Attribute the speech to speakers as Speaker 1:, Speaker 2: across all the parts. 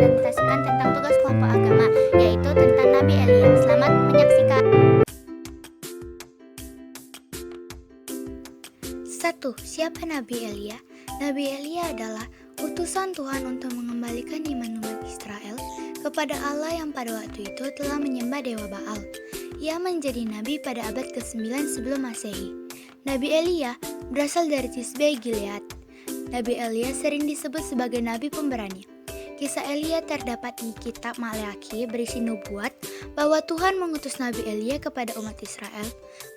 Speaker 1: mempresentasikan tentang tugas kelompok agama, yaitu tentang Nabi Elia. Selamat menyaksikan. 1. Siapa Nabi Elia? Nabi Elia adalah utusan Tuhan untuk mengembalikan iman umat Israel kepada Allah yang pada waktu itu telah menyembah dewa Baal. Ia menjadi nabi pada abad ke-9 sebelum Masehi. Nabi Elia berasal dari Tisbe Gilead. Nabi Elia sering disebut sebagai nabi pemberani. Kisah Elia terdapat di kitab Maleakhi berisi nubuat bahwa Tuhan mengutus Nabi Elia kepada umat Israel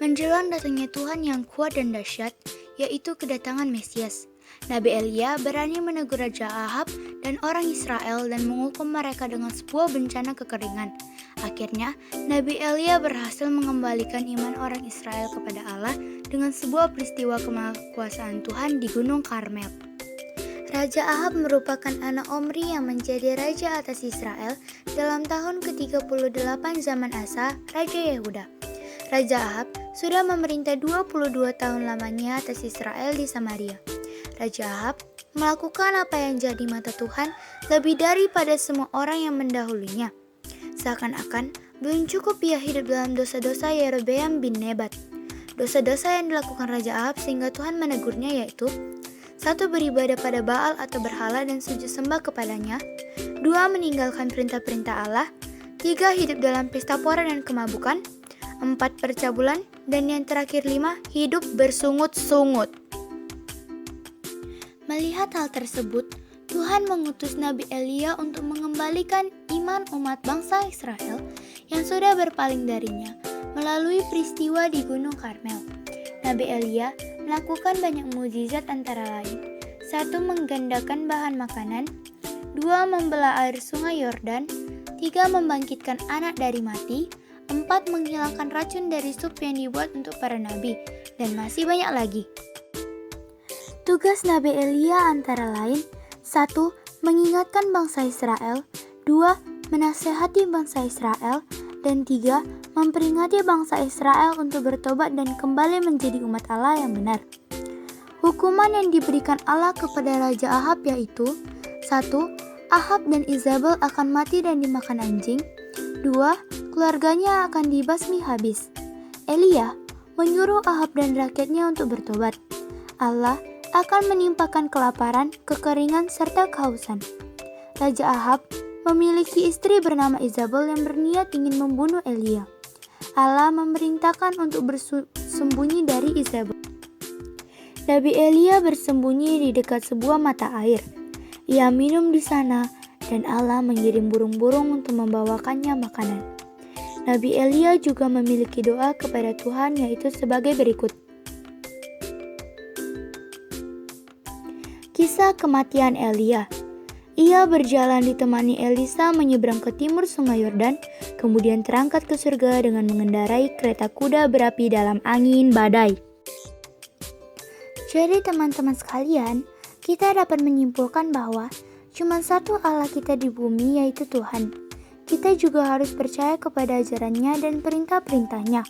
Speaker 1: menjelang datangnya Tuhan yang kuat dan dahsyat, yaitu kedatangan Mesias. Nabi Elia berani menegur Raja Ahab dan orang Israel dan menghukum mereka dengan sebuah bencana kekeringan. Akhirnya, Nabi Elia berhasil mengembalikan iman orang Israel kepada Allah dengan sebuah peristiwa kemahakuasaan Tuhan di Gunung Karmel. Raja Ahab merupakan anak Omri yang menjadi raja atas Israel dalam tahun ke-38 zaman Asa, Raja Yehuda. Raja Ahab sudah memerintah 22 tahun lamanya atas Israel di Samaria. Raja Ahab melakukan apa yang jadi mata Tuhan lebih daripada semua orang yang mendahulunya. Seakan-akan belum cukup ia hidup dalam dosa-dosa Yerobeam bin Nebat. Dosa-dosa yang dilakukan Raja Ahab sehingga Tuhan menegurnya yaitu 1. Beribadah pada Baal atau berhala dan sujud sembah kepadanya. 2. Meninggalkan perintah-perintah Allah. 3. Hidup dalam pesta pora dan kemabukan. 4. Percabulan. Dan yang terakhir 5. Hidup bersungut-sungut. Melihat hal tersebut, Tuhan mengutus Nabi Elia untuk mengembalikan iman umat bangsa Israel yang sudah berpaling darinya melalui peristiwa di Gunung Karmel. Nabi Elia melakukan banyak mukjizat antara lain 1. Menggandakan bahan makanan. 2. Membelah air sungai Yordan. 3. Membangkitkan anak dari mati. 4. Menghilangkan racun dari sup yang dibuat untuk para nabi. Dan masih banyak lagi. Tugas Nabi Elia antara lain 1. Mengingatkan bangsa Israel. 2. Menasehati bangsa Israel. Dan 3. Memperingati bangsa Israel untuk bertobat dan kembali menjadi umat Allah yang benar. Hukuman yang diberikan Allah kepada Raja Ahab yaitu 1. Ahab dan Izabel akan mati dan dimakan anjing. 2. Keluarganya akan dibasmi habis. Elia menyuruh Ahab dan rakyatnya untuk bertobat. Allah akan menimpakan kelaparan, kekeringan, serta kehausan. Raja Ahab memiliki istri bernama Izabel yang berniat ingin membunuh Elia. Allah memerintahkan untuk bersembunyi dari Izabel. Nabi Elia bersembunyi di dekat sebuah mata air. Ia minum di sana dan Allah mengirim burung-burung untuk membawakannya makanan. Nabi Elia juga memiliki doa kepada Tuhan yaitu sebagai berikut. Kisah kematian Elia. Ia berjalan ditemani Elisa menyeberang ke timur sungai Yordan, kemudian terangkat ke surga dengan mengendarai kereta kuda berapi dalam angin badai. Jadi teman-teman sekalian, kita dapat menyimpulkan bahwa cuma satu Allah kita di bumi yaitu Tuhan. Kita juga harus percaya kepada ajarannya dan perintah-perintahnya.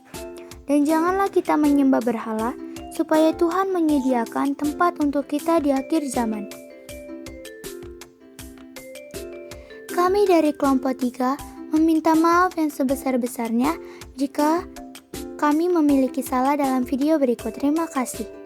Speaker 1: Dan janganlah kita menyembah berhala, supaya Tuhan menyediakan tempat untuk kita di akhir zaman. Kami dari kelompok 3 meminta maaf yang sebesar-besarnya jika kami memiliki salah dalam video berikut. Terima kasih.